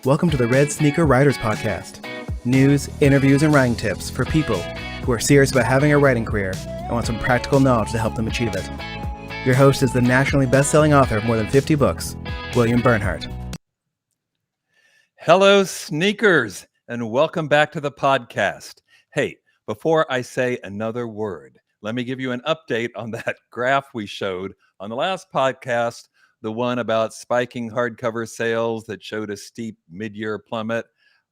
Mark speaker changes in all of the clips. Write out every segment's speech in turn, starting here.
Speaker 1: Welcome to the Red Sneaker Writers Podcast. News, interviews, and writing tips for people who are serious about having a writing career and want some practical knowledge to help them achieve it. Your host is the nationally best-selling author of more than 50 books, William Bernhardt.
Speaker 2: Hello, sneakers, and welcome back to the podcast. Hey, before I say another word, let me give you an update on that graph we showed on the last podcast, the one about spiking hardcover sales that showed a steep mid-year plummet.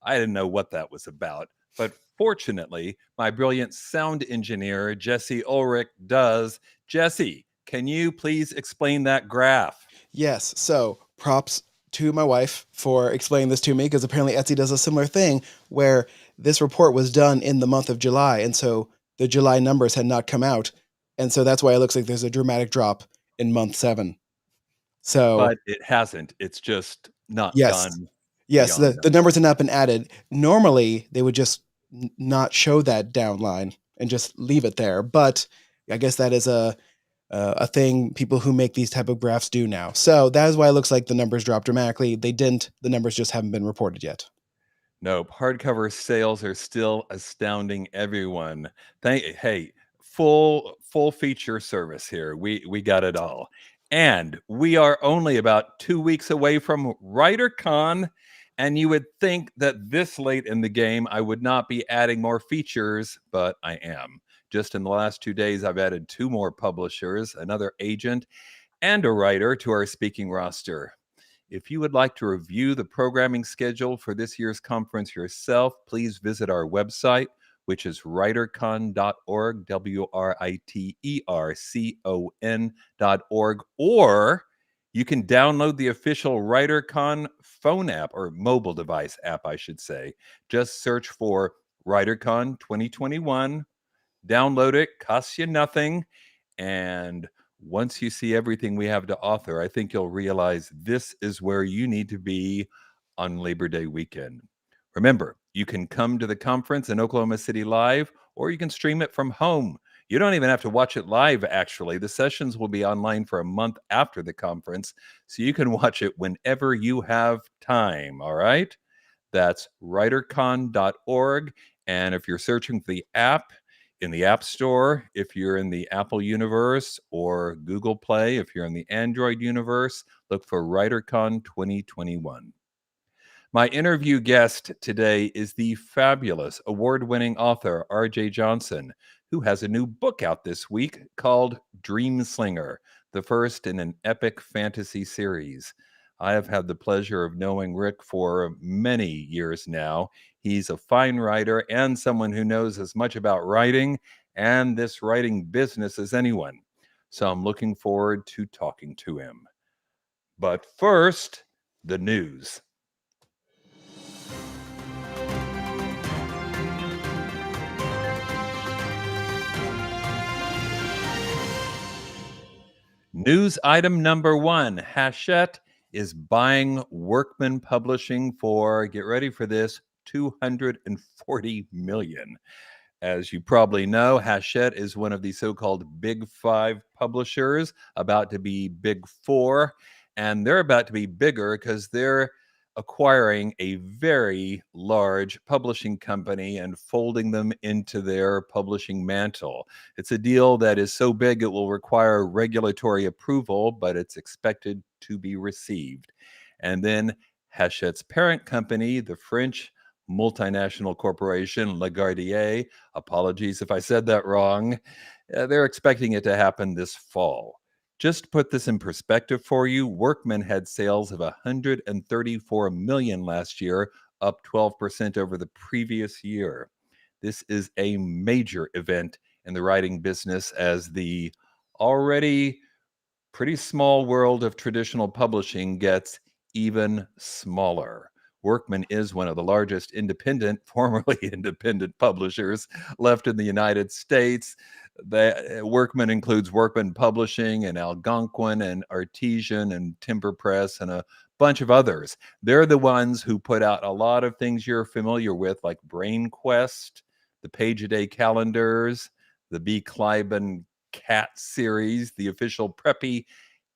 Speaker 2: I didn't know what that was about, but fortunately, my brilliant sound engineer, Jesse Ulrich, does. Jesse, can you please explain that graph?
Speaker 1: Yes, so props to my wife for explaining this to me, because apparently Etsy does a similar thing where this report was done in the month of July, and so the July numbers had not come out, and so that's why it looks like there's a dramatic drop in month 7. So,
Speaker 2: But it hasn't. It's just not
Speaker 1: yes,
Speaker 2: gone
Speaker 1: yes,
Speaker 2: beyond
Speaker 1: the
Speaker 2: that.
Speaker 1: numbers have not been added. Normally, they would just not show that down line and just leave it there, but I guess that is a thing people who make these type of graphs do now. So that is why it looks like the numbers dropped dramatically. They didn't. The numbers just haven't been reported yet.
Speaker 2: Nope. Hardcover sales are still astounding everyone. Hey, full feature service here. We got it all. And we are only about 2 weeks away from WriterCon. And you would think that this late in the game, I would not be adding more features, but I am. Just in the last 2 days, I've added 2 more publishers, another agent, and a writer to our speaking roster. If you would like to review the programming schedule for this year's conference yourself, please visit our website, which is writercon.org, WRITERCON.org, or you can download the official WriterCon phone app, or mobile device app, I should say. Just search for WriterCon 2021, download it, costs you nothing, and once you see everything we have to offer, I think you'll realize this is where you need to be on Labor Day weekend. Remember, you can come to the conference in Oklahoma City live, or you can stream it from home. You don't even have to watch it live, actually. The sessions will be online for a month after the conference, so you can watch it whenever you have time, all right? That's writercon.org. And if you're searching for the app, in the App Store, if you're in the Apple universe, or Google Play, if you're in the Android universe, look for WriterCon 2021. My interview guest today is the fabulous award-winning author R.J. Johnson, who has a new book out this week called Dreamslinger, the first in an epic fantasy series. I have had the pleasure of knowing Rick for many years now. He's a fine writer and someone who knows as much about writing and this writing business as anyone. So I'm looking forward to talking to him. But first, the news. News item number 1, Hachette is buying Workman Publishing for, get ready for this, $240 million. As you probably know, Hachette is one of the so-called Big 5 publishers, about to be Big 4, and they're about to be bigger because they're acquiring a very large publishing company and folding them into their publishing mantle. It's a deal that is so big it will require regulatory approval, but it's expected to be received. And then Hachette's parent company, the French multinational corporation Lagardère, apologies if I said that wrong, they're expecting it to happen this fall. Just to put this in perspective for you, Workman had sales of $134 million last year, up 12% over the previous year. This is a major event in the writing business, as the already pretty small world of traditional publishing gets even smaller. Workman is one of the largest formerly independent publishers left in the United States. Workman includes Workman Publishing and Algonquin and Artesian and Timber Press and a bunch of others. They're the ones who put out a lot of things you're familiar with, like Brain Quest, the Page-A-Day calendars, the B. Kleiben Cat series, the official Preppy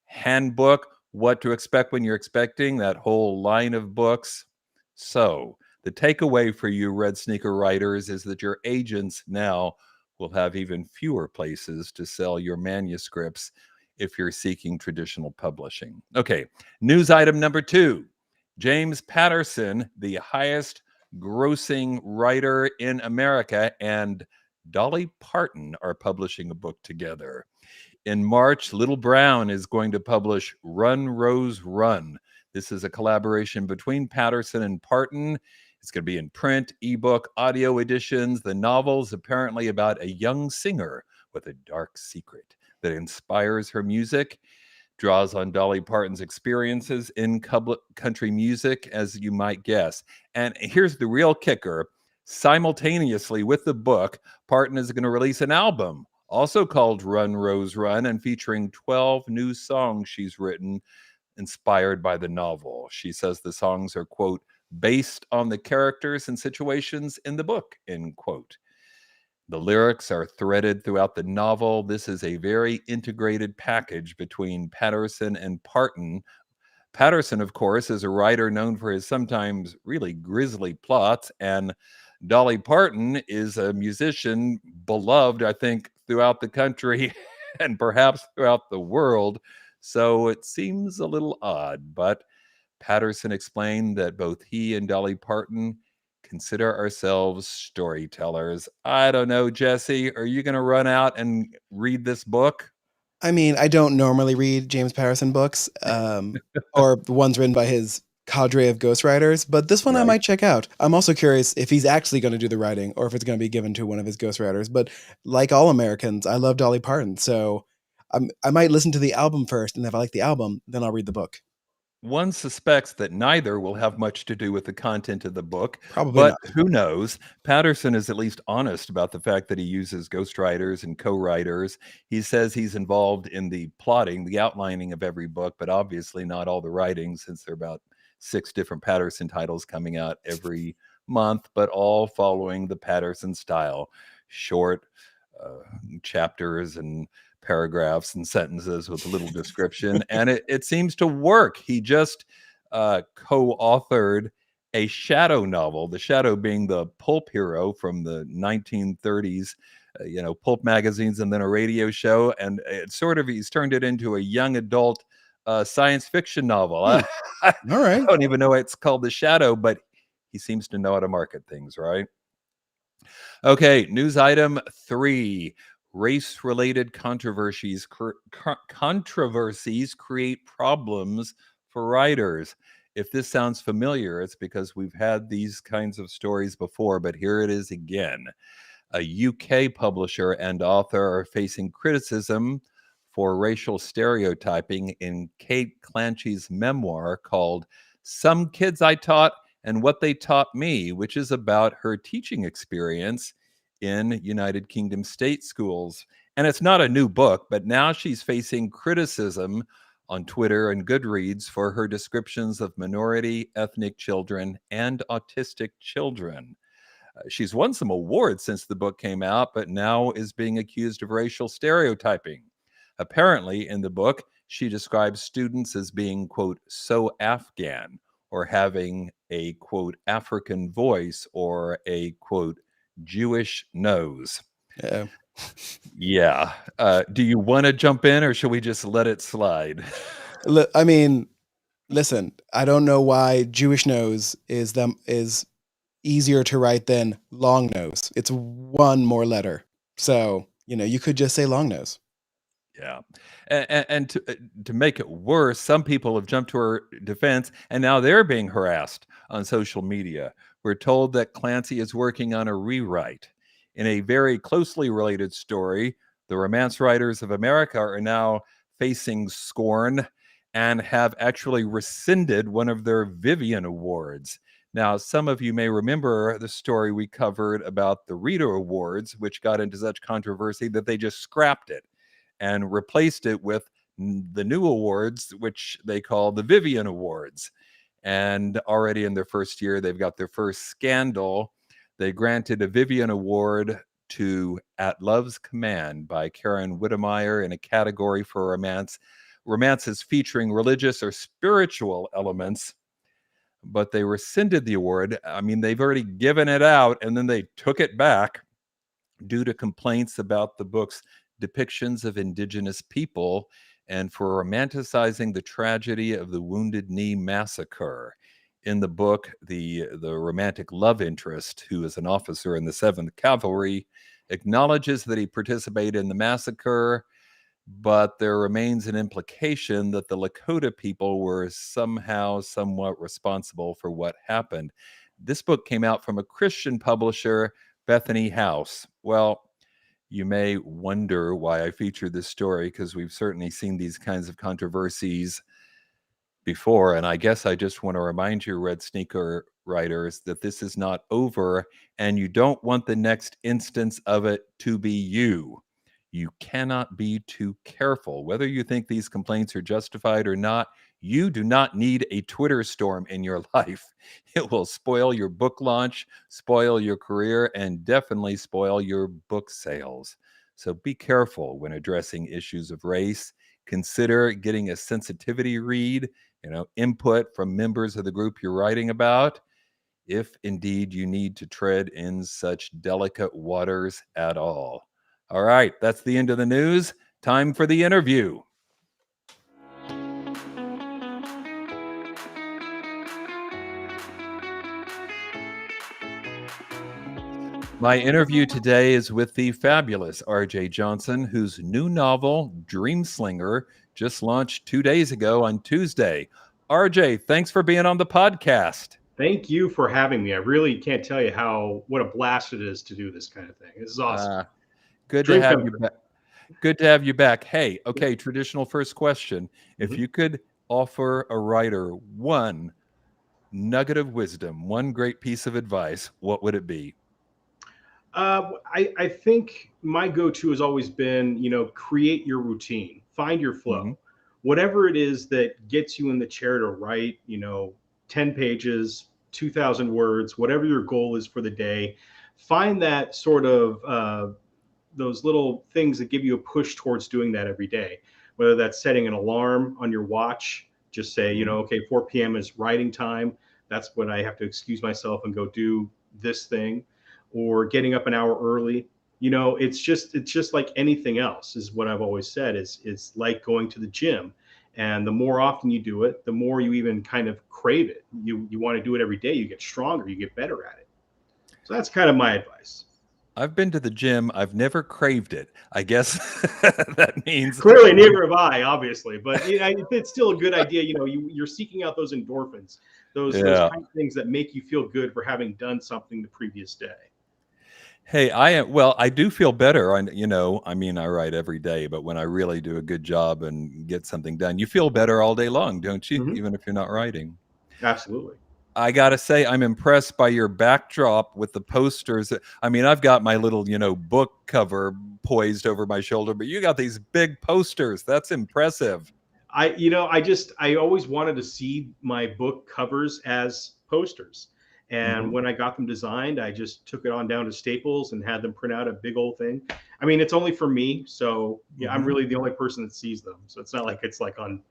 Speaker 2: handbook, What to Expect When You're Expecting, that whole line of books. So, the takeaway for you red sneaker writers is that your agents now will have even fewer places to sell your manuscripts if you're seeking traditional publishing. Okay, news item number 2. James Patterson, the highest grossing writer in America, and Dolly Parton are publishing a book together. In March, Little Brown is going to publish Run, Rose, Run. This is a collaboration between Patterson and Parton. It's going to be in print, ebook, audio editions. The novel is apparently about a young singer with a dark secret that inspires her music, draws on Dolly Parton's experiences in country music, as you might guess. And here's the real kicker. Simultaneously with the book, Parton is going to release an album also called Run, Rose, Run, and featuring 12 new songs she's written inspired by the novel. She says the songs are, quote, based on the characters and situations in the book, end quote. The lyrics are threaded throughout the novel. This is a very integrated package between Patterson and Parton. Patterson, of course, is a writer known for his sometimes really grisly plots, and Dolly Parton is a musician beloved, I think, throughout the country and perhaps throughout the world. So it seems a little odd, but Patterson explained that both he and Dolly Parton consider ourselves storytellers. I don't know, Jesse, are you going to run out and read this book?
Speaker 1: I mean, I don't normally read James Patterson books, or the ones written by his cadre of ghostwriters, but this one I
Speaker 2: Right.
Speaker 1: might check out. I'm also curious if he's actually going to do the writing or if it's going to be given to one of his ghostwriters. But like all Americans, I love Dolly Parton, so I might listen to the album first, and if I like the album, then I'll read the book.
Speaker 2: One suspects that neither will have much to do with the content of the book,
Speaker 1: Probably
Speaker 2: but
Speaker 1: not.
Speaker 2: who knows? Patterson is at least honest about the fact that he uses ghostwriters and co-writers. He says he's involved in the plotting, the outlining of every book, but obviously not all the writing, since there are about 6 different Patterson titles coming out every month, but all following the Patterson style. Short chapters and paragraphs and sentences with a little description, and it seems to work. He just co-authored a shadow novel, the shadow being the pulp hero from the 1930s, pulp magazines, and then a radio show, and it's sort of, he's turned it into a young adult science fiction novel.
Speaker 1: Hmm.
Speaker 2: I
Speaker 1: All right.
Speaker 2: don't even know why it's called the shadow, but he seems to know how to market things, right? Okay, news item 3. Race-related controversies create problems for writers. If this sounds familiar, it's because we've had these kinds of stories before, but here it is again. A UK publisher and author are facing criticism for racial stereotyping in Kate Clancey's memoir called Some Kids I Taught and What They Taught Me, which is about her teaching experience in United Kingdom state schools. And it's not a new book, but now she's facing criticism on Twitter and Goodreads for her descriptions of minority ethnic children and autistic children. She's won some awards since the book came out, but now is being accused of racial stereotyping. Apparently, in the book, she describes students as being, quote, so Afghan, or having a, quote, African voice, or a, quote, Jewish nose.
Speaker 1: Uh-oh.
Speaker 2: Yeah. Do you want to jump in, or should we just let it slide?
Speaker 1: I mean, listen, I don't know why Jewish nose is easier to write than long nose. It's one more letter. So, you could just say long nose.
Speaker 2: Yeah. And to make it worse, some people have jumped to her defense, and now they're being harassed on social media. We're told that Clancey is working on a rewrite. In a very closely related story, the Romance Writers of America are now facing scorn and have actually rescinded one of their Vivian Awards. Now, some of you may remember the story we covered about the Reader Awards, which got into such controversy that they just scrapped it and replaced it with the new awards, which they call the Vivian Awards. And already in their first year, they've got their first scandal. They granted a Vivian Award to At Love's Command by Karen Whittemire in a category for romances featuring religious or spiritual elements. but they rescinded the award. I mean, they've already given it out, and then they took it back due to complaints about the book's depictions of indigenous people and for romanticizing the tragedy of the Wounded Knee Massacre. In the book, the romantic love interest, who is an officer in the 7th Cavalry, acknowledges that he participated in the massacre, but there remains an implication that the Lakota people were somehow somewhat responsible for what happened. This book came out from a Christian publisher, Bethany House. Well, you may wonder why I featured this story, because we've certainly seen these kinds of controversies before. And I guess I just want to remind you, Red Sneaker writers, that this is not over, and you don't want the next instance of it to be you. You cannot be too careful. Whether you think these complaints are justified or not, you do not need a Twitter storm in your life. It will spoil your book launch, spoil your career, and definitely spoil your book sales. So be careful when addressing issues of race. Consider getting a sensitivity read, input from members of the group you're writing about, if indeed you need to tread in such delicate waters at all. All right, that's the end of the news. Time for the interview. My interview today is with the fabulous R.J. Johnson, whose new novel, Dreamslinger, just launched 2 days ago on Tuesday. R.J., thanks for being on the podcast.
Speaker 3: Thank you for having me. I really can't tell you what a blast it is to do this kind of thing. This is awesome.
Speaker 2: Good to have you back. Good to have you back. Hey, okay, traditional first question. If you could offer a writer one nugget of wisdom, one great piece of advice, what would it be?
Speaker 3: I think my go-to has always been, create your routine, find your flow, whatever it is that gets you in the chair to write, 10 pages, 2,000 words, whatever your goal is for the day. Find that sort of those little things that give you a push towards doing that every day, whether that's setting an alarm on your watch. Just say, okay, 4 p.m. is writing time. That's when I have to excuse myself and go do this thing, or getting up an hour early. It's just like anything else, is what I've always said. It's like going to the gym. And the more often you do it, the more you even kind of crave it. You want to do it every day. You get stronger, you get better at it. So that's kind of my advice.
Speaker 2: I've been to the gym. I've never craved it. I guess that means
Speaker 3: clearly neither have I, obviously, but it's still a good idea. You're seeking out those endorphins, those kind of things that make you feel good for having done something the previous day.
Speaker 2: Hey, I do feel better. I write every day, but when I really do a good job and get something done, you feel better all day long, don't you? Even if you're not writing.
Speaker 3: Absolutely.
Speaker 2: I got to say, I'm impressed by your backdrop with the posters. I've got my little, book cover poised over my shoulder, but you got these big posters. That's impressive.
Speaker 3: I always wanted to see my book covers as posters. And when I got them designed, I just took it on down to Staples and had them print out a big old thing. It's only for me. So I'm really the only person that sees them. So it's not like it's like on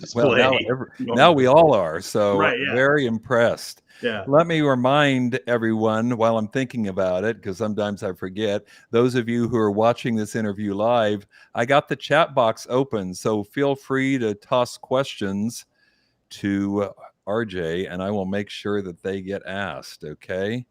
Speaker 3: display.
Speaker 2: Well, now we all are. So
Speaker 3: right, yeah.
Speaker 2: Very impressed.
Speaker 3: Yeah.
Speaker 2: Let me remind everyone while I'm thinking about it, because sometimes I forget, those of you who are watching this interview live, I got the chat box open. So feel free to toss questions to RJ, and I will make sure that they get asked. Okay.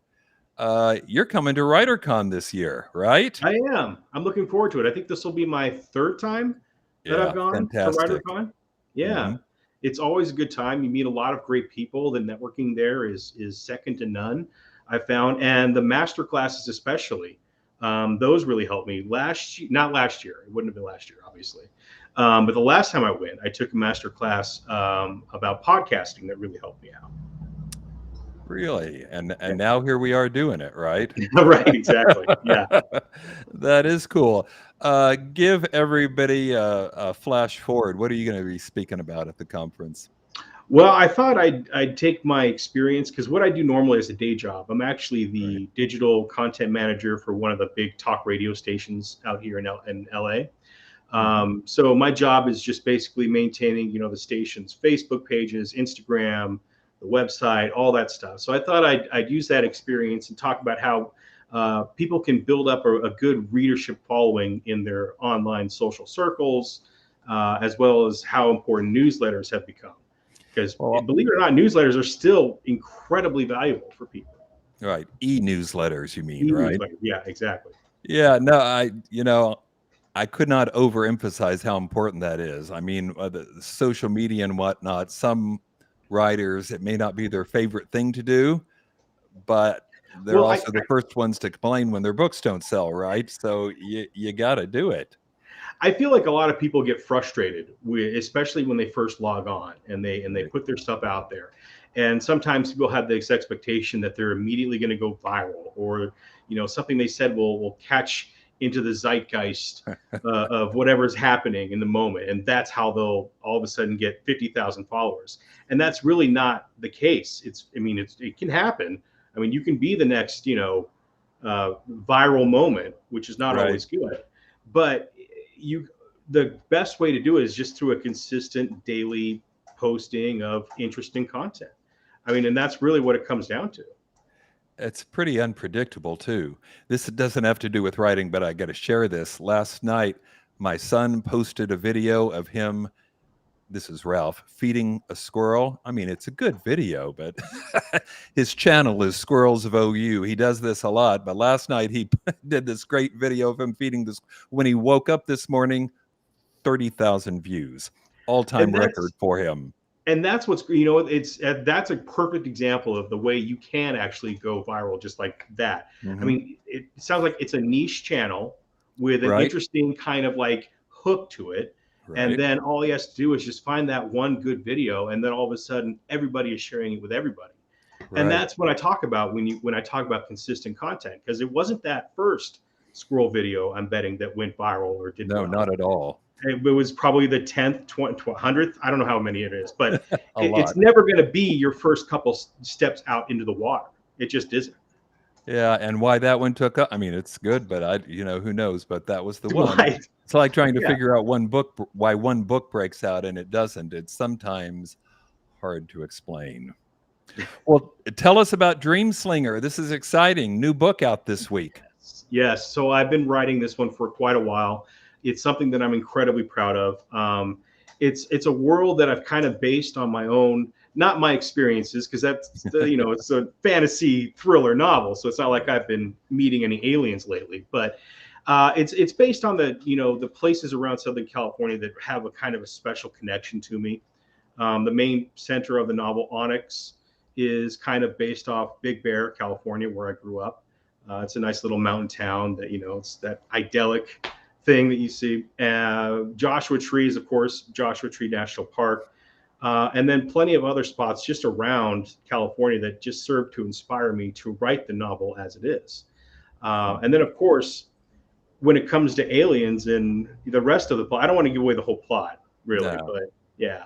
Speaker 2: You're coming to WriterCon this year, right?
Speaker 3: I am. I'm looking forward to it. I think this will be my 3rd time that I've gone to WriterCon. Yeah. It's always a good time. You meet a lot of great people. The networking there is second to none, I found. And the master classes especially, those really helped me. Not last year. It wouldn't have been last year, obviously. But the last time I went, I took a master class about podcasting that really helped me out.
Speaker 2: Really? And now here we are doing it, right?
Speaker 3: Right, exactly. Yeah.
Speaker 2: That is cool. Give everybody a flash forward. What are you going to be speaking about at the conference?
Speaker 3: Well, I thought I'd take my experience, because what I do normally is a day job. I'm actually the digital content manager for one of the big talk radio stations out here in LA. So my job is just basically maintaining, the station's Facebook pages, Instagram, the website, all that stuff. So I thought I'd use that experience and talk about how people can build up a good readership following in their online social circles, as well as how important newsletters have become. Because believe it or not, newsletters are still incredibly valuable for people.
Speaker 2: Right. E-newsletters, you mean, right?
Speaker 3: Yeah, exactly.
Speaker 2: Yeah, no, I could not overemphasize how important that is. I mean, the social media and whatnot, some writers, it may not be their favorite thing to do, but they're also the first ones to complain when their books don't sell, right? So you got to do it.
Speaker 3: I feel like a lot of people get frustrated, especially when they first log on and they put their stuff out there. And sometimes people have this expectation that they're immediately going to go viral, or something they said will catch into the zeitgeist of whatever's happening in the moment, and that's how they'll all of a sudden get 50,000 followers. And that's really not the case. It can happen. I mean, you can be the next viral moment, which is not always good, but the best way to do it is just through a consistent daily posting of interesting content. I mean, and that's really what it comes down to.
Speaker 2: It's pretty unpredictable too. This doesn't have to do with writing, but I got to share this. Last night, my son posted a video of him, this is Ralph, feeding a squirrel. I mean, it's a good video, but his channel is Squirrels of OU. He does this a lot, but last night he did this great video of him feeding this. When he woke up this morning, 30,000 views, all-time record for him.
Speaker 3: And that's what's, that's a perfect example of the way you can actually go viral just like that. Mm-hmm. I mean, it sounds like it's a niche channel with an interesting kind of like hook to it. Right. And then all he has to do is just find that one good video, and then all of a sudden everybody is sharing it with everybody. Right. And that's what I talk about when I talk about consistent content, because it wasn't that first squirrel video, I'm betting, that went viral or didn't.
Speaker 2: No, not at all.
Speaker 3: It was probably the 10th, 100th. I don't know how many it is, but it's never going to be your first couple steps out into the water. It just isn't.
Speaker 2: Yeah, and why that one took up, I mean, it's good, but who knows? But that was the one. Right. It's like trying to figure out why one book breaks out and it doesn't. It's sometimes hard to explain. Well, tell us about Dreamslinger. This is exciting. New book out this week.
Speaker 3: Yes. So I've been writing this one for quite a while. It's something that I'm incredibly proud of. It's a world that I've kind of based on my own, not my experiences, because that's it's a fantasy thriller novel, so it's not like I've been meeting any aliens lately. But it's based on the places around Southern California that have a kind of a special connection to me. The main center of the novel, Onyx, is kind of based off Big Bear, California, where I grew up. It's a nice little mountain town that it's that idyllic thing that you see. Joshua Tree is, of course, Joshua Tree National Park. And then plenty of other spots just around California that just serve to inspire me to write the novel as it is. And then, of course, when it comes to aliens and the rest of the plot, I don't want to give away the whole plot, really, but yeah.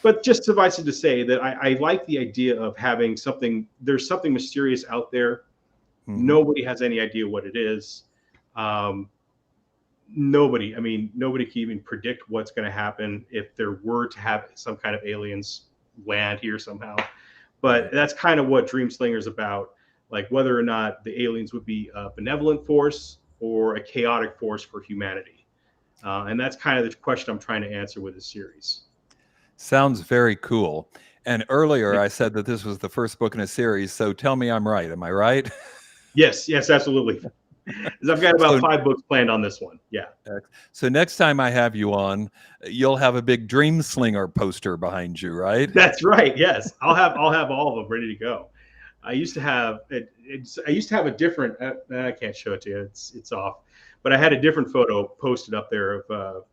Speaker 3: But just suffice it to say that I like the idea of having there's something mysterious out there. Mm-hmm. Nobody has any idea what it is. Nobody can even predict what's going to happen if there were to have some kind of aliens land here somehow. But that's kind of what Dreamslinger is about, like whether or not the aliens would be a benevolent force or a chaotic force for humanity. And that's kind of the question I'm trying to answer with this series.
Speaker 2: Sounds very cool. And earlier I said that this was the first book in a series. So tell me I'm right. Am I right?
Speaker 3: Yes, absolutely. I've got about 5 books planned on this one. Yeah.
Speaker 2: So next time I have you on, you'll have a big Dreamslinger poster behind you, right?
Speaker 3: That's right. Yes, I'll have all of them ready to go. I used to have a different. I can't show it to you. It's off. But I had a different photo posted up there of.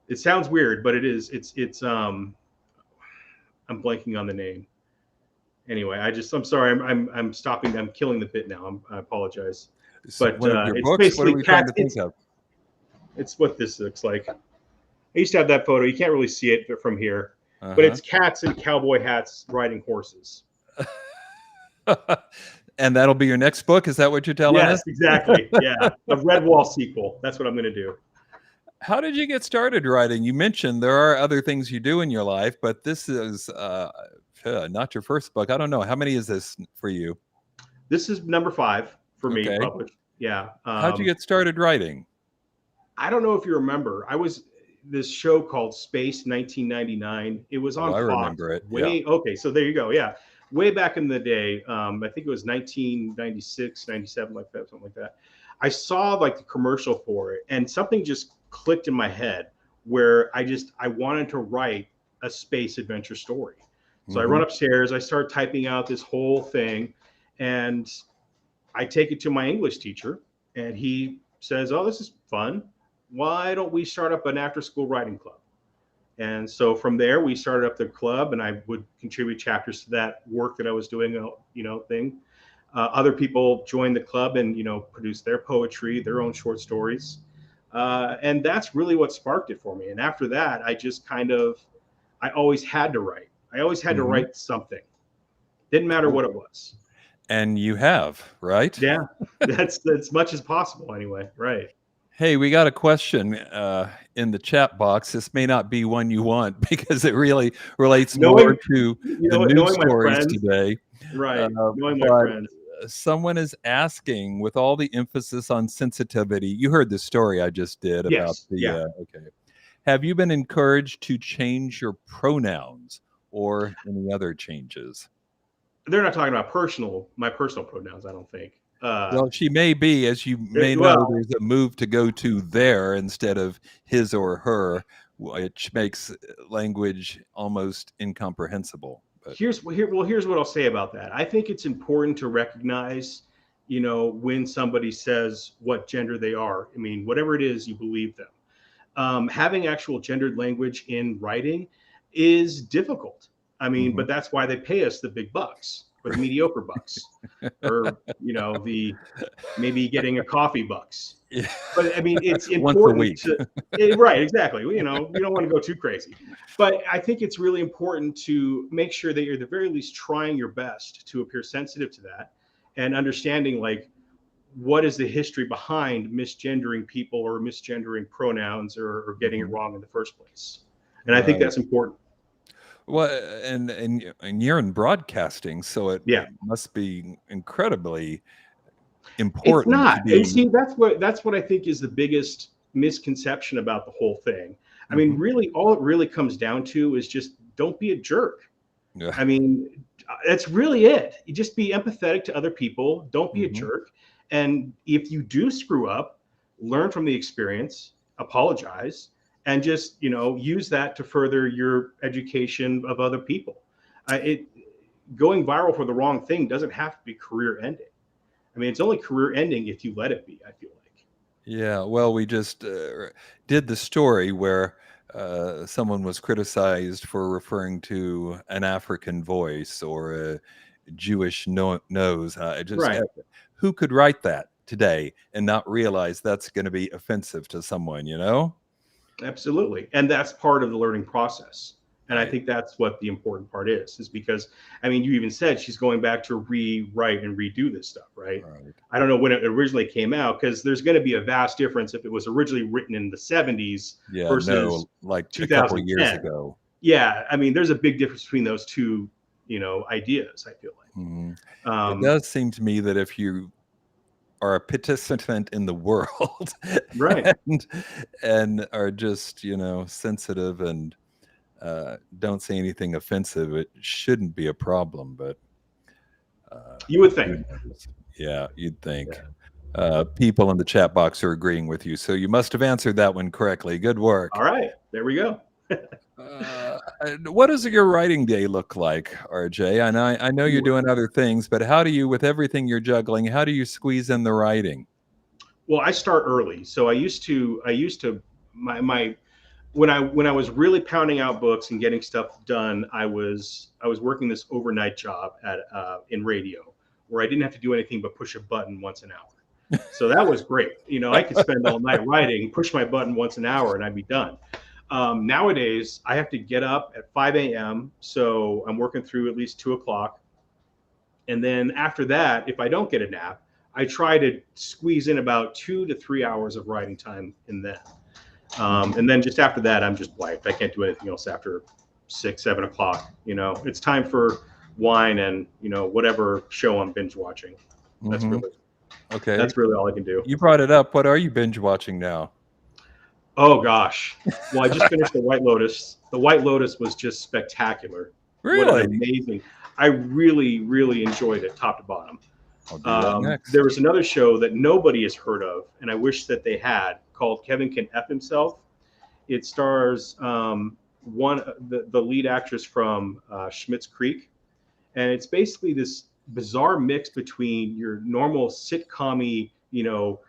Speaker 3: It sounds weird, but it is. It's. I'm blanking on the name. Anyway, I'm sorry. I'm stopping. I'm killing the bit now. I apologize. But it's books, basically what are we trying to think of? It's what this looks like. I used to have that photo. You can't really see it from here, but it's cats in cowboy hats riding horses.
Speaker 2: And that'll be your next book? Is that what you're telling us?
Speaker 3: Yes, exactly. Yeah, a Red Wall sequel. That's what I'm going to do.
Speaker 2: How did you get started writing? You mentioned there are other things you do in your life, but this is not your first book. I don't know. How many is this for you?
Speaker 3: This is number 5 for me
Speaker 2: Okay.
Speaker 3: published. Yeah.
Speaker 2: How'd you get started writing?
Speaker 3: I don't know if you remember. I was this show called Space 1999. It was
Speaker 2: Oh,
Speaker 3: on
Speaker 2: I
Speaker 3: Fox.
Speaker 2: remember it. Yeah.
Speaker 3: Okay, so there you go. Yeah. Way back in the day. I think it was 1996, 97, like that, something like that. I saw like the commercial for it, and something just clicked in my head where I wanted to write a space adventure story. So I run upstairs, I start typing out this whole thing, and I take it to my English teacher, and he says, "Oh, this is fun. Why don't we start up an after-school writing club?" And so from there, we started up the club, and I would contribute chapters to that work that I was doing, thing. Other people joined the club and, produced their poetry, their own short stories. And that's really what sparked it for me. And after that, I always had to write. I always had to write something. Didn't matter what it was.
Speaker 2: And you have, right?
Speaker 3: Yeah, that's as much as possible anyway. Right.
Speaker 2: Hey, we got a question in the chat box. This may not be one you want because it really relates more to the news stories today.
Speaker 3: Right. Knowing my friends.
Speaker 2: Someone is asking, with all the emphasis on sensitivity, you heard the story I just did about okay. Have you been encouraged to change your pronouns or any other changes?
Speaker 3: They're not talking about my personal pronouns, I don't think.
Speaker 2: Well, she may be, as you may know, there's a move to go to there instead of his or her, which makes language almost incomprehensible. But
Speaker 3: here's what I'll say about that. I think it's important to recognize, when somebody says what gender they are. I mean, whatever it is, you believe them. Having actual gendered language in writing is difficult. I mean, but that's why they pay us the big bucks or the mediocre bucks, or the maybe getting a coffee bucks.
Speaker 2: Yeah.
Speaker 3: But I mean, it's important
Speaker 2: once a
Speaker 3: week. Right, exactly. We don't want to go too crazy, but I think it's really important to make sure that you're at the very least trying your best to appear sensitive to that and understanding like what is the history behind misgendering people or misgendering pronouns or getting it wrong in the first place. And I think that's important.
Speaker 2: Well, and you're in broadcasting, so it must be incredibly important.
Speaker 3: It's not. And see, that's what I think is the biggest misconception about the whole thing. I mean, really, all it really comes down to is just don't be a jerk. Yeah. I mean, that's really it. You just be empathetic to other people. Don't be a jerk. And if you do screw up, learn from the experience, apologize, and just, use that to further your education of other people. Going viral for the wrong thing doesn't have to be career ending. I mean, it's only career ending if you let it be, I feel like.
Speaker 2: Yeah, well, we just did the story where someone was criticized for referring to an African voice or a Jewish nose. Who could write that today and not realize that's going to be offensive to someone,
Speaker 3: Absolutely. And that's part of the learning process. And I think that's what the important part is because, I mean, you even said she's going back to rewrite and redo this stuff, right? I don't know when it originally came out because there's going to be a vast difference if it was originally written in the 70s versus
Speaker 2: like
Speaker 3: 2010.
Speaker 2: A couple of years ago.
Speaker 3: Yeah. I mean, there's a big difference between those two, ideas, I feel like.
Speaker 2: It does seem to me that if you are a participant in the world
Speaker 3: right
Speaker 2: and are just sensitive and don't say anything offensive, it shouldn't be a problem. But
Speaker 3: you would think
Speaker 2: you'd think people in the chat box are agreeing with you, so you must have answered that one correctly. Good work.
Speaker 3: All right, there we go.
Speaker 2: What does your writing day look like, RJ? And I know you're doing other things, but how do you, with everything you're juggling, how do you squeeze in the writing?
Speaker 3: Well, I start early. So I used to when I was really pounding out books and getting stuff done, I was working this overnight job in radio where I didn't have to do anything but push a button once an hour. So that was great. I could spend all night writing, push my button once an hour, and I'd be done. Nowadays, I have to get up at 5 a.m. So I'm working through at least 2 o'clock. And then after that, if I don't get a nap, I try to squeeze in about 2 to 3 hours of writing time in that. And then just after that, I'm just wiped. I can't do anything else after 6, 7 o'clock. You know, it's time for wine and, you know, whatever show I'm binge watching. That's
Speaker 2: Mhm.
Speaker 3: really
Speaker 2: Okay.
Speaker 3: that's really all I can do.
Speaker 2: You brought it up. What are you binge watching now?
Speaker 3: Oh gosh. Well, I just finished The White Lotus. The White Lotus was just spectacular. What an
Speaker 2: Really?
Speaker 3: amazing. I really, really enjoyed it top to bottom.
Speaker 2: I'll do that next.
Speaker 3: There was another show that nobody has heard of, and I wish that they had, called Kevin Can F Himself. It stars the lead actress from Schmitt's Creek, and it's basically this bizarre mix between your normal sitcom-y, you know,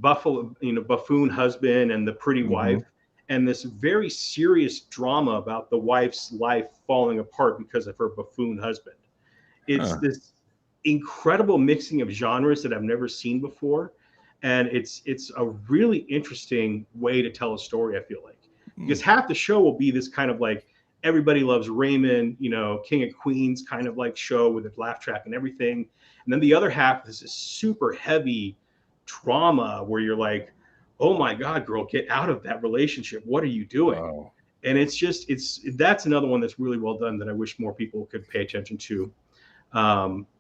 Speaker 3: buffoon husband and the pretty wife, and this very serious drama about the wife's life falling apart because of her buffoon husband. It's this incredible mixing of genres that I've never seen before, and it's a really interesting way to tell a story. I feel like, because half the show will be this kind of like Everybody Loves Raymond, you know, King of Queens kind of like show with a laugh track and everything, and then the other half is this super heavy trauma where you're like, oh my god, girl, get out of that relationship, what are you doing?
Speaker 2: Wow.
Speaker 3: And that's another one that's really well done that I wish more people could pay attention to.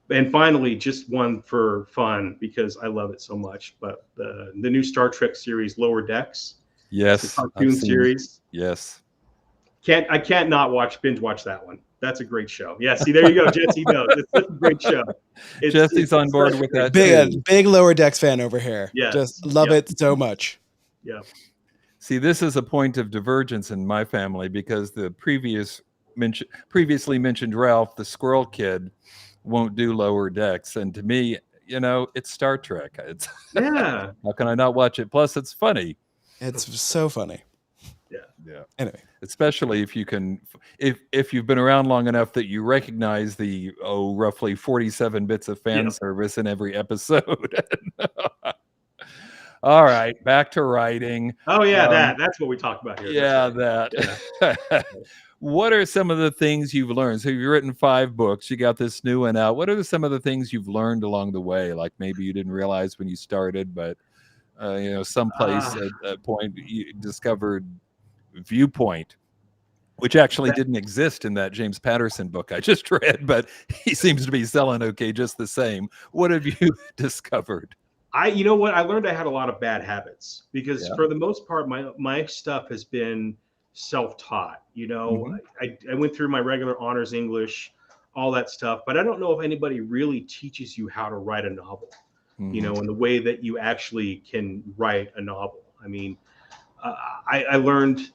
Speaker 3: And finally, just one for fun because I love it so much, but the new Star Trek series Lower Decks,
Speaker 2: Yes,
Speaker 3: the cartoon series.
Speaker 2: Yes.
Speaker 3: I can't not binge watch that one. That's a great show. Yeah, see, there you go. Jesse knows. It's such a great show.
Speaker 2: Jesse's on board with that.
Speaker 1: Big Lower Decks fan over here.
Speaker 3: Yes.
Speaker 1: Just love it so much.
Speaker 3: Yeah.
Speaker 2: See, this is a point of divergence in my family because the previously mentioned Ralph, the squirrel kid, won't do Lower Decks, and to me, you know, it's Star Trek. It's
Speaker 3: Yeah.
Speaker 2: How can I not watch it? Plus, it's funny.
Speaker 1: It's so funny.
Speaker 2: Yeah.
Speaker 1: Anyway,
Speaker 2: especially if you can, if you've been around long enough that you recognize the roughly 47 bits of fan service in every episode. All right, back to writing.
Speaker 3: Oh yeah, that's what we talked about here.
Speaker 2: Yeah, What are some of the things you've learned? So you've written 5 books. You got this new one out. What are some of the things you've learned along the way? Like maybe you didn't realize when you started, but you know, someplace at a point you discovered Viewpoint, which actually didn't exist in that James Patterson book I just read, but he seems to be selling okay just the same. What have you discovered?
Speaker 3: You know what? I learned I had a lot of bad habits because for the most part, my stuff has been self-taught. You know, I went through my regular honors English, all that stuff, but I don't know if anybody really teaches you how to write a novel, you know, in the way that you actually can write a novel. I mean, I learned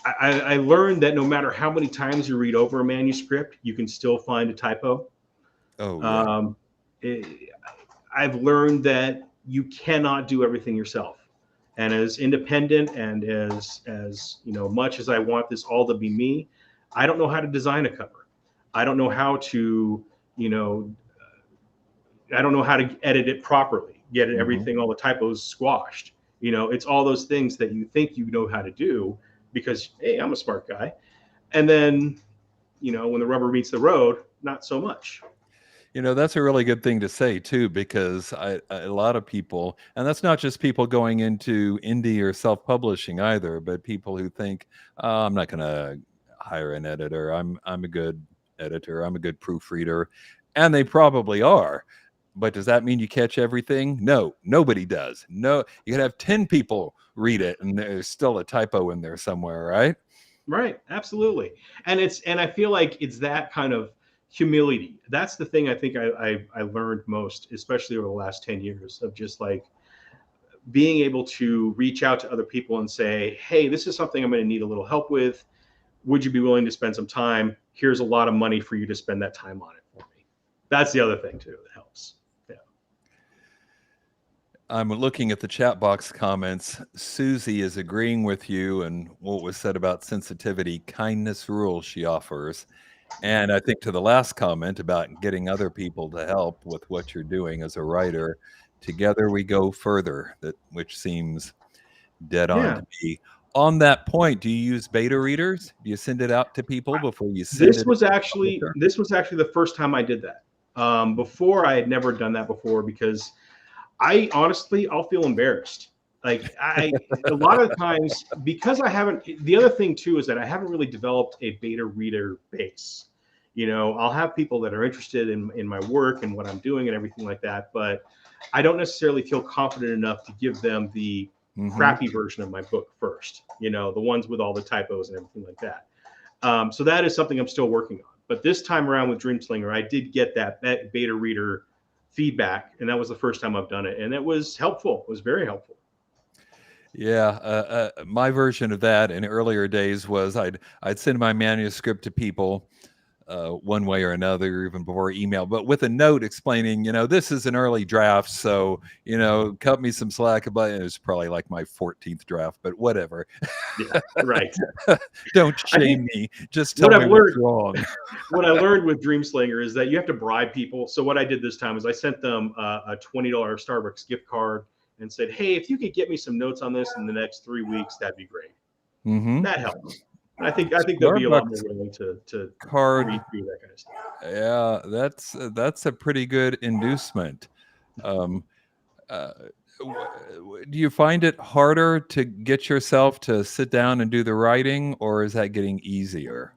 Speaker 3: that no matter how many times you read over a manuscript, you can still find a typo. I've learned that you cannot do everything yourself. And as independent and as you know, much as I want this all to be me, I don't know how to design a cover. I don't know how to, you know, I don't know how to edit it properly, get everything, all the typos squashed. You know, it's all those things that you think you know how to do because, hey, I'm a smart guy. And then, you know, when the rubber meets the road, not so much.
Speaker 2: You know, that's a really good thing to say, too, because a lot of people, and that's not just people going into indie or self-publishing either, but people who think, oh, I'm not going to hire an editor. I'm a good editor. I'm a good proofreader. And they probably are. But does that mean you catch everything? No, nobody does. No, you could have 10 people read it and there's still a typo in there somewhere, right?
Speaker 3: Right. Absolutely. And I feel like it's that kind of humility. That's the thing I think I learned most, especially over the last 10 years, of just like being able to reach out to other people and say, hey, this is something I'm going to need a little help with. Would you be willing to spend some time? Here's a lot of money for you to spend that time on it for me. That's the other thing too that helps. Yeah.
Speaker 2: I'm looking at the chat box comments. Susie is agreeing with you and what was said about sensitivity. Kindness rules, she offers. And I think to the last comment about getting other people to help with what you're doing as a writer, together we go further, which seems dead on to me. On that point, do you use beta readers? Do you send it out to people before you send it?
Speaker 3: This was actually the first time I did that. Before, I had never done that before because I'll feel embarrassed Like a lot of times, because I haven't, the other thing too is that I haven't really developed a beta reader base. I'll have people that are interested in my work and what I'm doing and everything like that, but I don't necessarily feel confident enough to give them the crappy version of my book first, the ones with all the typos and everything like that. So that is something I'm still working on. But this time around with Dreamslinger, I did get that beta reader feedback, and that was the first time I've done it, and it was helpful. It was very helpful.
Speaker 2: Yeah, my version of that in earlier days was I'd send my manuscript to people one way or another, even before email, but with a note explaining, this is an early draft, so cut me some slack. But it was probably like my 14th draft, but whatever.
Speaker 3: Yeah, right.
Speaker 2: Don't shame me. Just tell me what's wrong.
Speaker 3: What I learned with Dreamslinger is that you have to bribe people. So what I did this time is I sent them a $20 Starbucks gift card and said, hey, if you could get me some notes on this in the next 3 weeks, that'd be great. That helps. I think they'll be a lot more willing to read through that kind of stuff.
Speaker 2: Yeah, that's a pretty good inducement. Do you find it harder to get yourself to sit down and do the writing, or is that getting easier?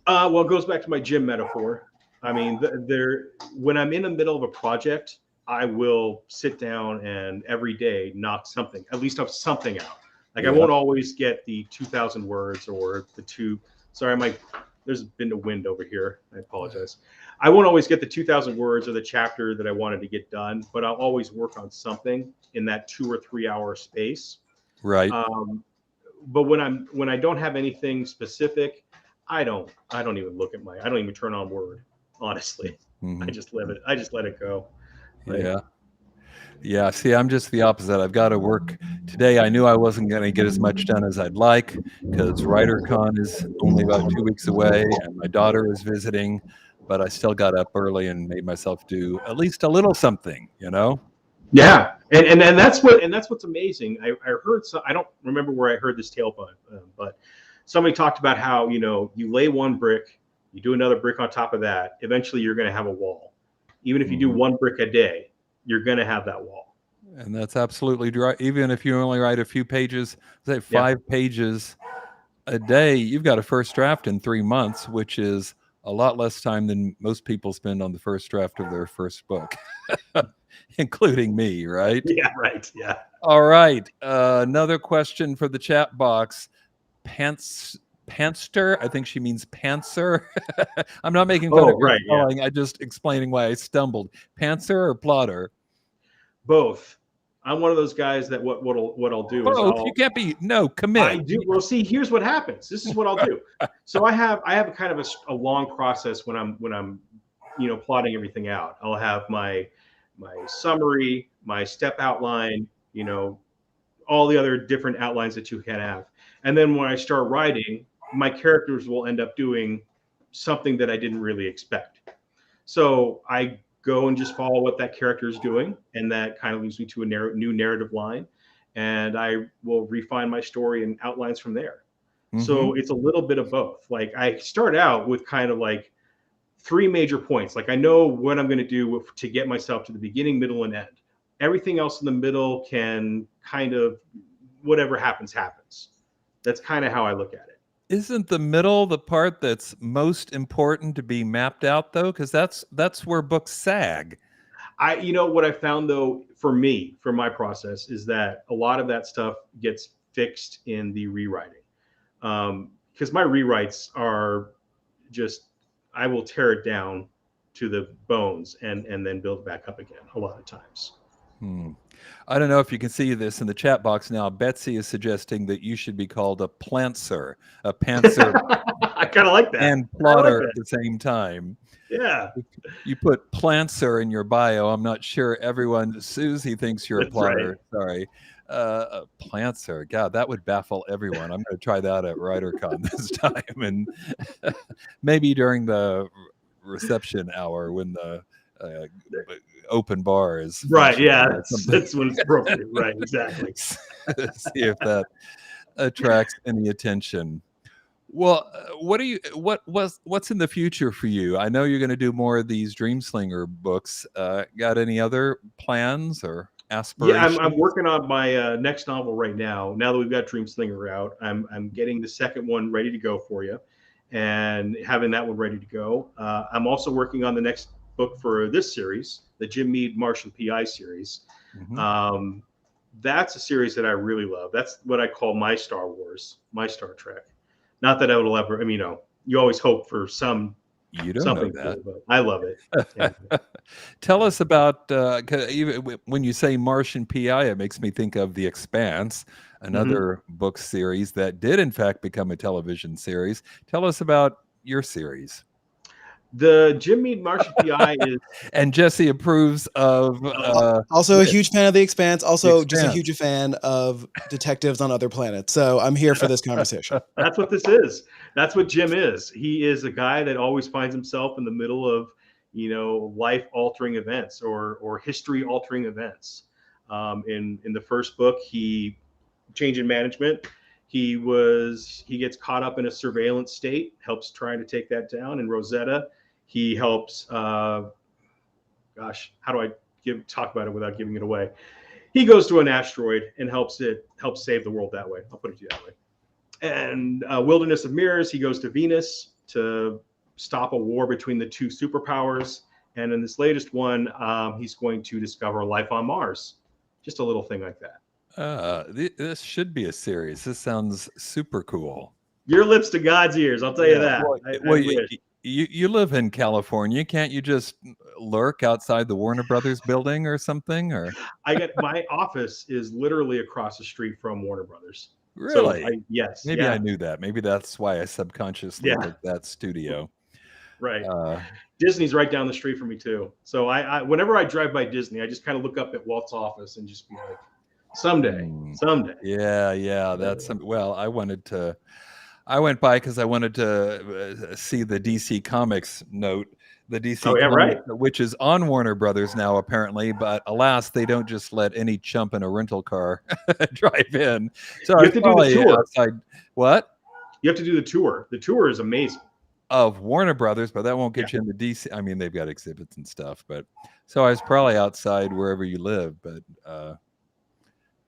Speaker 3: Well, it goes back to my gym metaphor. I mean, when I'm in the middle of a project, I will sit down and every day knock something, at least of something out. Like I won't always get the 2,000 words or the two. Sorry, there's been a wind over here. I apologize. I won't always get the 2,000 words or the chapter that I wanted to get done, but I'll always work on something in that 2 or 3 hour space.
Speaker 2: Right.
Speaker 3: But when I don't have anything specific, I don't even look at I don't even turn on Word. Honestly, I just let it go.
Speaker 2: Yeah. See, I'm just the opposite. I've got to work today. I knew I wasn't going to get as much done as I'd like because WriterCon is only about 2 weeks away and my daughter is visiting, but I still got up early and made myself do at least a little something,
Speaker 3: Yeah. And that's what's amazing. I heard, I don't remember where I heard this tale, but somebody talked about how, you lay one brick, you do another brick on top of that. Eventually you're going to have a wall. Even if you do one brick a day, you're going to have that wall.
Speaker 2: And that's absolutely right. Even if you only write a few pages, say 5 pages a day, you've got a first draft in 3 months, which is a lot less time than most people spend on the first draft of their first book, including me, right?
Speaker 3: Yeah, right. Yeah.
Speaker 2: All right. Another question for the chat box. Panster, I think she means Panzer. I'm not making fun of your spelling. I'm just explaining why I stumbled. Panzer or plotter?
Speaker 3: Both. I'm one of those guys that what I'll do
Speaker 2: both. You can't be commit.
Speaker 3: I do. Well, see, here's what happens. This is what I'll do. So I have a kind of a long process when I'm plotting everything out. I'll have my summary, my step outline, all the other different outlines that you can have. And then when I start writing, my characters will end up doing something that I didn't really expect. So I go and just follow what that character is doing, and that kind of leads me to a new narrative line, and I will refine my story and outlines from there. So it's a little bit of both. Like I start out with kind of like 3 major points. Like I know what I'm going to do to get myself to the beginning, middle, and end. Everything else in the middle can kind of, whatever happens. That's kind of how I look at it.
Speaker 2: Isn't the middle the part that's most important to be mapped out, though? Because that's where books sag.
Speaker 3: What I found, though, for my process, is that a lot of that stuff gets fixed in the rewriting. Because my rewrites are just, I will tear it down to the bones and then build it back up again a lot of times.
Speaker 2: I don't know if you can see this in the chat box now. Betsy is suggesting that you should be called a Pantzer. I
Speaker 3: kind of like that.
Speaker 2: And plotter at the same time.
Speaker 3: Yeah.
Speaker 2: You put Pantzer in your bio. I'm not sure everyone. Susie thinks you're a plotter. Right. Sorry. Pantzer. God, that would baffle everyone. I'm going to try that at WriterCon this time. And maybe during the reception hour when the open bar is
Speaker 3: right. Yeah, that's when it's appropriate. Right, exactly.
Speaker 2: See if that attracts any attention. Well, what's in the future for you? I know you're going to do more of these Dreamslinger books. Got any other plans or?
Speaker 3: Yeah, I'm
Speaker 2: aspirations?
Speaker 3: working on my next novel right now. Now that we've got Dreamslinger out, I'm getting the second one ready to go for you, and having that one ready to go. I'm also working on the next book for this series, the Jim Mead Martian PI series.
Speaker 2: Hmm.
Speaker 3: Um, that's a series that I really love. That's what I call my Star Wars, my Star Trek. Not that I will ever. I mean, you always hope for
Speaker 2: You don't know
Speaker 3: something
Speaker 2: that.
Speaker 3: cool, but I love it. And
Speaker 2: Tell us about when you say Martian PI, it makes me think of The Expanse,
Speaker 3: mhm.
Speaker 2: another book series that did in fact become a television series. Tell us about your series.
Speaker 3: The Jim Mead Martian PI is
Speaker 2: And Jesse approves of
Speaker 1: Also a
Speaker 2: which?
Speaker 1: huge fan of The Expanse.
Speaker 2: The
Speaker 1: Also just a
Speaker 2: Expanse.
Speaker 1: huge fan of detectives on other planets. So I'm here for this conversation.
Speaker 3: That's what this is. That's what Jim is. He is a guy that always finds himself in the middle of, life altering events or history altering events. In the first book, he change in management. He gets caught up in a surveillance state, helps trying to take that down. In Rosetta, he helps. Gosh, how do I talk about it without giving it away? He goes to an asteroid and helps save the world that way. I'll put it to you that way. And Wilderness of Mirrors, he goes to Venus to stop a war between the two superpowers. And in this latest one, he's going to discover life on Mars. Just a little thing like that.
Speaker 2: This should be a series. This sounds super cool.
Speaker 3: Your lips to God's ears, I'll tell you
Speaker 2: Yeah.
Speaker 3: that.
Speaker 2: Well,
Speaker 3: I
Speaker 2: well,
Speaker 3: wish.
Speaker 2: you live in California. Can't you just lurk outside the Warner Brothers building or something? Or
Speaker 3: I get my office is literally across the street from Warner Brothers. So
Speaker 2: really?
Speaker 3: yes,
Speaker 2: Maybe I
Speaker 3: yeah,
Speaker 2: knew that. Maybe that's why I subconsciously
Speaker 3: yeah,
Speaker 2: picked that studio.
Speaker 3: right.
Speaker 2: Uh,
Speaker 3: Disney's right down the street from me too. So whenever I drive by Disney, I just kind of look up at Walt's office and just be like, someday,
Speaker 2: hmm.
Speaker 3: someday.
Speaker 2: Yeah. Well, I went by because I wanted to see the DC Comics note, the DC
Speaker 3: Oh yeah,
Speaker 2: Comics,
Speaker 3: right.
Speaker 2: which is on Warner Brothers now, apparently. But alas, they don't just let any chump in a rental car drive in. So I
Speaker 3: You
Speaker 2: was
Speaker 3: have to do the
Speaker 2: probably
Speaker 3: tour.
Speaker 2: outside. What?
Speaker 3: You have to do the tour. The tour is amazing.
Speaker 2: Of Warner Brothers, but that won't
Speaker 3: Yeah.
Speaker 2: get you into DC. I mean, they've got exhibits and stuff, but so I was probably outside wherever you live, but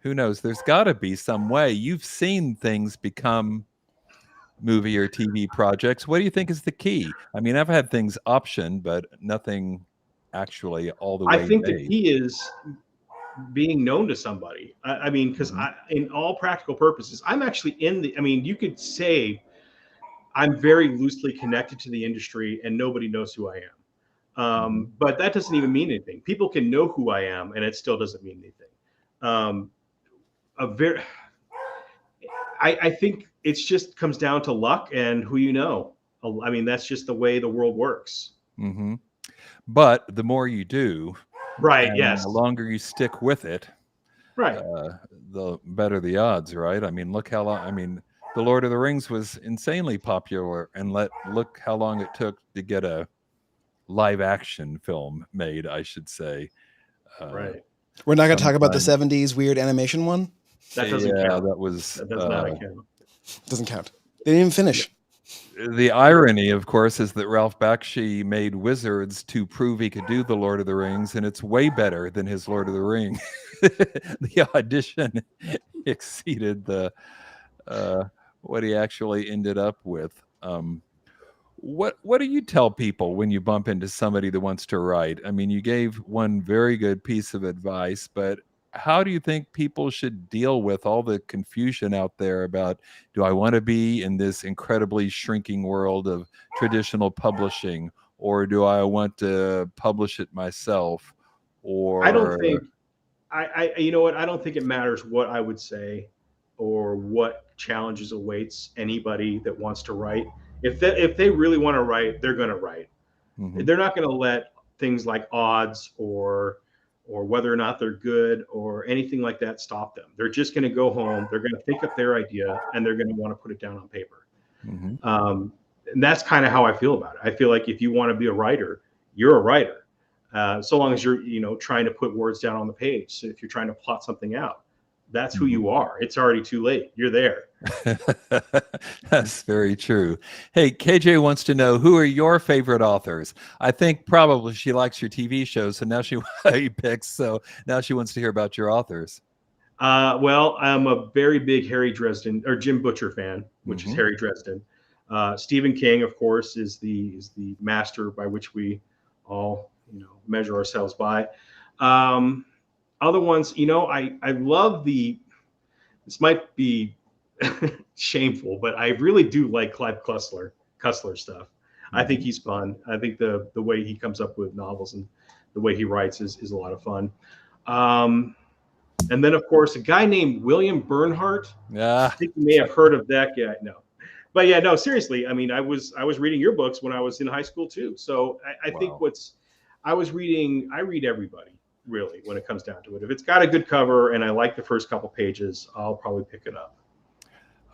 Speaker 2: who knows? There's got to be some way. You've seen things become movie or TV projects. What do you think is the key? I mean, I've had things optioned, but nothing actually all the
Speaker 3: I
Speaker 2: way
Speaker 3: think the
Speaker 2: made.
Speaker 3: key is being known to somebody. I mean, because
Speaker 2: Mhm.
Speaker 3: in all practical purposes, I'm actually in the. I mean, you could say I'm very loosely connected to the industry, and nobody knows who I am.
Speaker 2: Mhm.
Speaker 3: But that doesn't even mean anything. People can know who I am, and it still doesn't mean anything. Um, a very, I think it's just comes down to luck and who you know. I mean, that's just the way the world works.
Speaker 2: Mhm. But the more you do,
Speaker 3: Right.
Speaker 2: and
Speaker 3: Yes.
Speaker 2: the longer you stick with it,
Speaker 3: Right.
Speaker 2: uh, the better the odds, right? I mean, look how long. I mean, The Lord of the Rings was insanely popular, and look how long it took to get a live action film made. I should say. Uh,
Speaker 3: Right.
Speaker 1: We're not going to talk about the
Speaker 2: Sometimes,
Speaker 1: 70s weird animation one.
Speaker 3: That doesn't
Speaker 2: yeah,
Speaker 3: count.
Speaker 2: that was
Speaker 3: That does not count.
Speaker 1: Doesn't count. They didn't even finish.
Speaker 2: the irony, of course, is that Ralph Bakshi made Wizards to prove he could do The Lord of the Rings, and it's way better than his Lord of the Ring. The audition exceeded the uh, what he actually ended up with. What do you tell people when you bump into somebody that wants to write? I mean, you gave one very good piece of advice, but how do you think people should deal with all the confusion out there about, do I want to be in this incredibly shrinking world of traditional publishing, or do I want to publish it myself?
Speaker 3: I don't
Speaker 2: Or
Speaker 3: think you know what? I don't think it matters what I would say or what challenges awaits anybody that wants to write. If they really want to write, they're going to write.
Speaker 2: Mhm,
Speaker 3: They're not going to let things like odds or whether or not they're good or anything like that stop them. They're just going to go home. They're going to think up their idea and they're going to want to put it down on paper.
Speaker 2: mhm,
Speaker 3: And that's kind of how I feel about it. I feel like if you want to be a writer, you're a writer. So long as you're trying to put words down on the page. So if you're trying to plot something out, that's who you are. It's already too late. You're there.
Speaker 2: That's very true. Hey, KJ wants to know, who are your favorite authors? I think probably she likes your TV shows, so now she picks. So now she wants to hear about your authors.
Speaker 3: Well, I'm a very big Harry Dresden or Jim Butcher fan, which is Harry Dresden. Stephen King, of course, is the master by which we all measure ourselves by. Other ones, I love this might be shameful, but I really do like Clive Cussler stuff. I think he's fun. I think the way he comes up with novels and the way he writes is a lot of fun. And then, of course, a guy named William Bernhardt. I think you may have heard of that guy. No, but yeah, no, seriously. I mean, I was reading your books when I was in high school too. So I think I read everybody really when it comes down to it. If it's got a good cover and I like the first couple pages, I'll probably pick it up.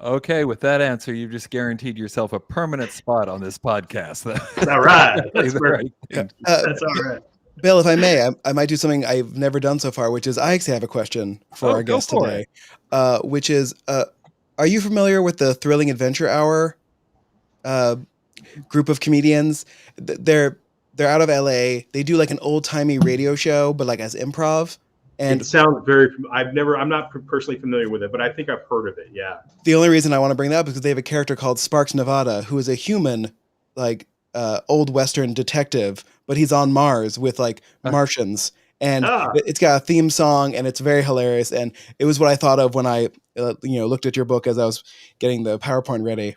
Speaker 2: Okay, with that answer, you've just guaranteed yourself a permanent spot on this podcast.
Speaker 3: That's all right. That's right. That's all right.
Speaker 1: Bill, if I may, I might do something I've never done so far, which is I actually have a question for our guest today, which is, are you familiar with the Thrilling Adventure Hour group of comedians? They're out of LA. They do like an old timey radio show, but like as improv. And
Speaker 3: it sounds very. I'm not personally familiar with it, but I think I've heard of it. Yeah.
Speaker 1: The only reason I want to bring that up is because they have a character called Sparks Nevada, who is a human, like old Western detective, but he's on Mars with like Martians, and it's got a theme song, and it's very hilarious. And it was what I thought of when I, looked at your book as I was getting the PowerPoint ready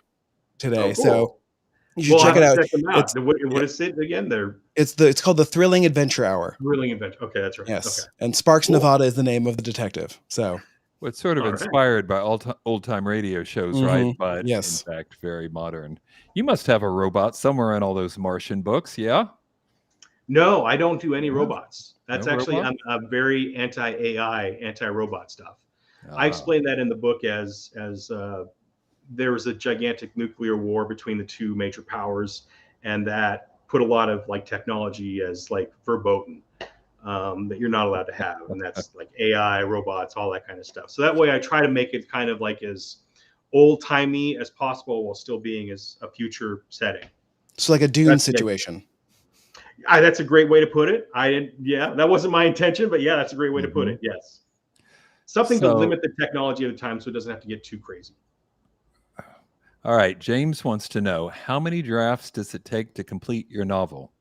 Speaker 1: today. Oh, cool. So you should check it out.
Speaker 3: Check them out. What is it again?
Speaker 1: It's called the Thrilling Adventure Hour.
Speaker 3: Thrilling Adventure. Okay, that's right.
Speaker 1: Yes,
Speaker 3: okay.
Speaker 1: And Sparks Nevada is the name of the detective. So.
Speaker 2: Well, it's sort of inspired by old-time radio shows, right? But
Speaker 1: yes,
Speaker 2: in fact, very modern. You must have a robot somewhere in all those Martian books, yeah?
Speaker 3: No, I don't do any robots. That's actually I'm very anti-AI, anti-robot stuff. I explain that in the book as there was a gigantic nuclear war between the two major powers, and that put a lot of like technology as like verboten. That you're not allowed to have, and that's like AI, robots, all that kind of stuff. So that way I try to make it kind of like as old-timey as possible while still being as a future setting.
Speaker 1: So like a Dune situation.
Speaker 3: That's a great way to put it. That wasn't my intention, but yeah, that's a great way to put it. Yes. Something to limit the technology of the time so it doesn't have to get too crazy.
Speaker 2: All right. James wants to know, how many drafts does it take to complete your novel?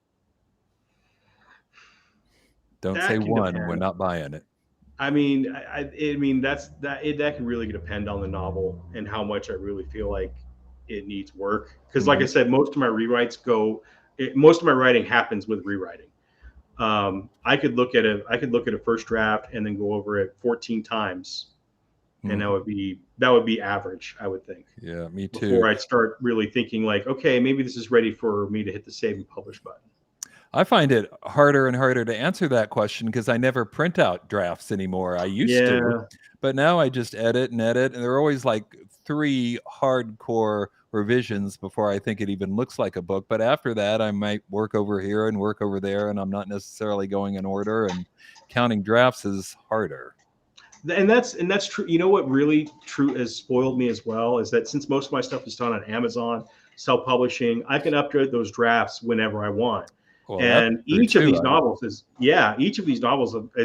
Speaker 2: Don't say one. Depend. We're not buying it.
Speaker 3: I mean, that can really depend on the novel and how much I really feel like it needs work. Because, like I said, most of my writing happens with rewriting. I could look at a first draft and then go over it 14 times, and that would be average, I would think.
Speaker 2: Yeah, me too.
Speaker 3: Before I start really thinking like, okay, maybe this is ready for me to hit the save and publish button.
Speaker 2: I find it harder and harder to answer that question because I never print out drafts anymore. I used to, but now I just edit, and there are always like 3 hardcore revisions before I think it even looks like a book. But after that, I might work over here and work over there, and I'm not necessarily going in order, and counting drafts is harder.
Speaker 3: And that's true. You know what really has spoiled me as well is that since most of my stuff is done on Amazon, self-publishing, I can upgrade those drafts whenever I want. Well, and each of these novels has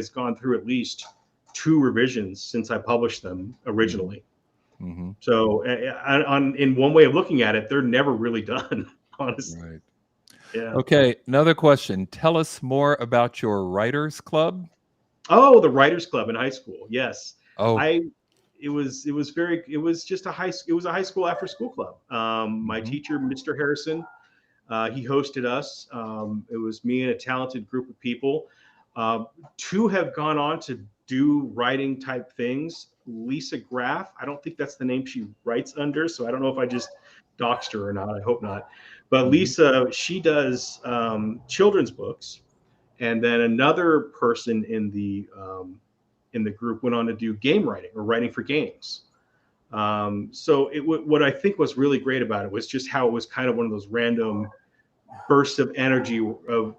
Speaker 3: gone through at least 2 revisions since I published them originally. Mm-hmm. So in one way of looking at it, they're never really done, honestly. Right.
Speaker 2: Yeah. Okay. Another question. Tell us more about your writers club.
Speaker 3: Oh, the writers club in high school. Yes.
Speaker 2: Oh,
Speaker 3: it was a high school after school club. My teacher, Mr. Harrison, he hosted us. It was me and a talented group of people. 2 have gone on to do writing type things. Lisa Graff, I don't think that's the name she writes under, so I don't know if I just doxed her or not. I hope not. But Lisa, she does children's books, and then another person in the group went on to do game writing or writing for games. So what I think was really great about it was just how it was kind of one of those random bursts of energy, of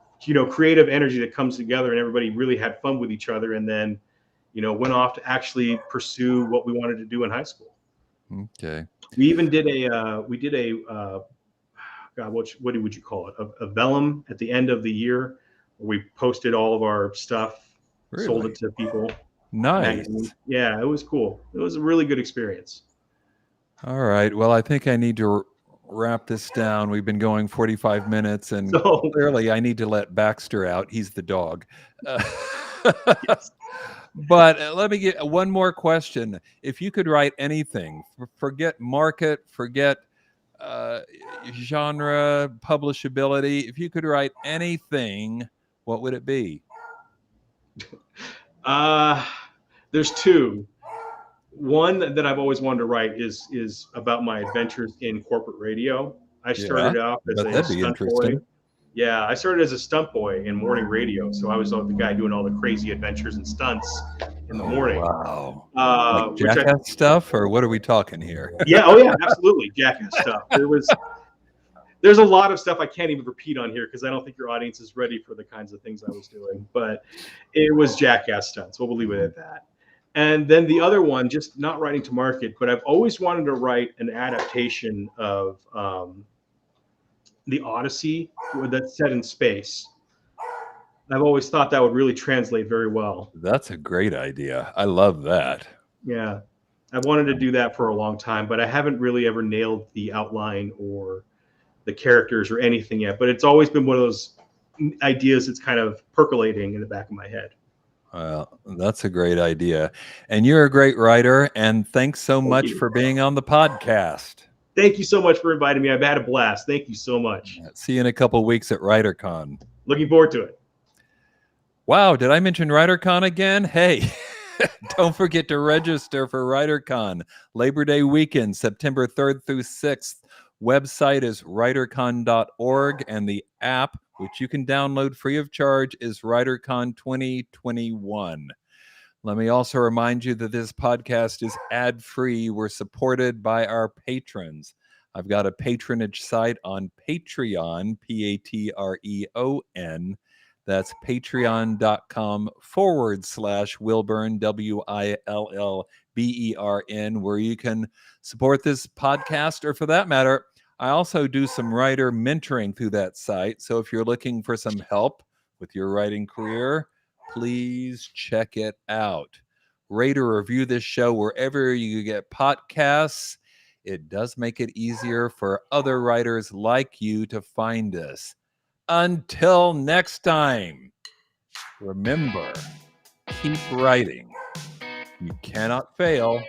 Speaker 3: creative energy that comes together, and everybody really had fun with each other. And then went off to actually pursue what we wanted to do in high school.
Speaker 2: Okay.
Speaker 3: We even did God, what would you call it? A vellum at the end of the year. We posted all of our stuff, sold
Speaker 2: Really?
Speaker 3: it to people.
Speaker 2: Nice.
Speaker 3: Magazine. Yeah, it was cool. It was a really good experience.
Speaker 2: All right. Well, I think I need to wrap this down. We've been going 45 minutes, and
Speaker 3: So
Speaker 2: clearly I need to let Baxter out. He's the dog.
Speaker 3: yes.
Speaker 2: But let me get one more question. If you could write anything, forget market, forget genre, publishability. If you could write anything, what would it be?
Speaker 3: There's two. One that I've always wanted to write is about my adventures in corporate radio. I started out as
Speaker 2: but
Speaker 3: a
Speaker 2: that'd be
Speaker 3: stunt boy.
Speaker 2: interesting.
Speaker 3: Yeah, I started as a stunt boy in morning radio, so I was the guy doing all the crazy adventures and stunts in the morning.
Speaker 2: Wow. Like
Speaker 3: Which
Speaker 2: Jackass stuff, or what are we talking here?
Speaker 3: Yeah, oh yeah, absolutely, Jackass stuff. There's a lot of stuff I can't even repeat on here because I don't think your audience is ready for the kinds of things I was doing. But it was Jackass stunts. We'll leave it at that. And then the other one, just not writing to market, but I've always wanted to write an adaptation of the Odyssey that's set in space. I've always thought that would really translate very well.
Speaker 2: That's a great idea. I love that.
Speaker 3: Yeah, I've wanted to do that for a long time, but I haven't really ever nailed the outline or the characters or anything yet. But it's always been one of those ideas that's kind of percolating in the back of my head.
Speaker 2: Well, that's a great idea. And you're a great writer. And thanks so much for being on the podcast.
Speaker 3: Thank you so much for inviting me. I've had a blast. Thank you so much.
Speaker 2: See you in a couple of weeks at WriterCon.
Speaker 3: Looking forward to it.
Speaker 2: Wow, did I mention WriterCon again? Hey, don't forget to register for WriterCon. Labor Day weekend, September 3rd through 6th. Website is writercon.org, and the app, which you can download free of charge, is WriterCon 2021. Let me also remind you that this podcast is ad-free. We're supported by our patrons. I've got a patronage site on Patreon, Patreon. That's patreon.com/Wilburn, WILLBERN, where you can support this podcast, or for that matter, I also do some writer mentoring through that site. So if you're looking for some help with your writing career, please check it out. Rate or review this show wherever you get podcasts. It does make it easier for other writers like you to find us. Until next time, remember, keep writing. You cannot fail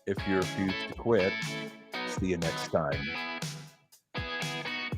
Speaker 2: if you refuse to quit. See you next time.